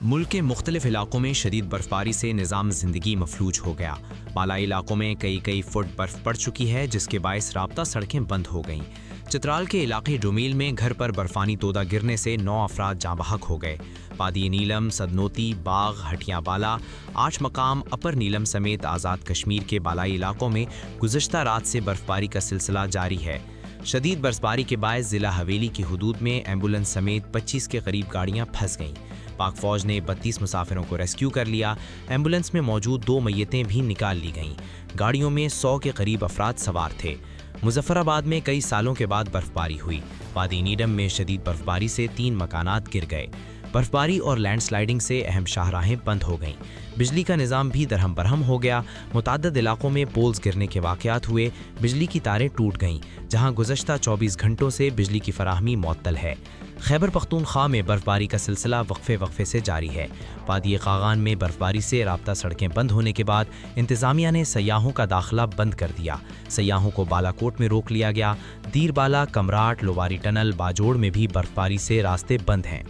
ملک کے مختلف علاقوں میں شدید برفباری سے نظام زندگی مفلوج ہو گیا۔ بالائی علاقوں میں کئی فٹ برف پڑ چکی ہے، جس کے باعث رابطہ سڑکیں بند ہو گئیں۔ چترال کے علاقے ڈومیل میں گھر پر برفانی تودہ گرنے سے 9 افراد جاں بحق ہو گئے۔ پادی نیلم، سدنوتی، باغ، ہٹیاں بالا، 8 مقام، اپر نیلم سمیت آزاد کشمیر کے بالائی علاقوں میں گزشتہ رات سے برفباری کا سلسلہ جاری ہے۔ شدید برفباری کے باعث ضلع حویلی کی حدود میں ایمبولنس سمیت 25 کے قریب گاڑیاں پھنس گئیں۔ پاک فوج نے 32 مسافروں کو ریسکیو کر لیا۔ ایمبولنس میں موجود 2 میتیں بھی نکال لی گئیں۔ گاڑیوں میں 100 کے قریب افراد سوار تھے۔ مظفر آباد میں کئی سالوں کے بعد برفباری ہوئی۔ وادی نیڈم میں شدید برفباری سے 3 مکانات گر گئے۔ برفباری اور لینڈ سلائیڈنگ سے اہم شاہراہیں بند ہو گئیں۔ بجلی کا نظام بھی درہم برہم ہو گیا۔ متعدد علاقوں میں پولز گرنے کے واقعات ہوئے، بجلی کی تاریں ٹوٹ گئیں، جہاں گزشتہ 24 گھنٹوں سے بجلی کی فراہمی معطل ہے۔ خیبر پختونخوا میں برفباری کا سلسلہ وقفے سے جاری ہے۔ وادی قاغان میں برفباری سے رابطہ سڑکیں بند ہونے کے بعد انتظامیہ نے سیاحوں کا داخلہ بند کر دیا۔ سیاحوں کو بالا کوٹ میں روک لیا گیا۔ دیر بالا، کمراٹ، لواری ٹنل، باجوڑ میں بھی برفباری سے راستے بند ہیں۔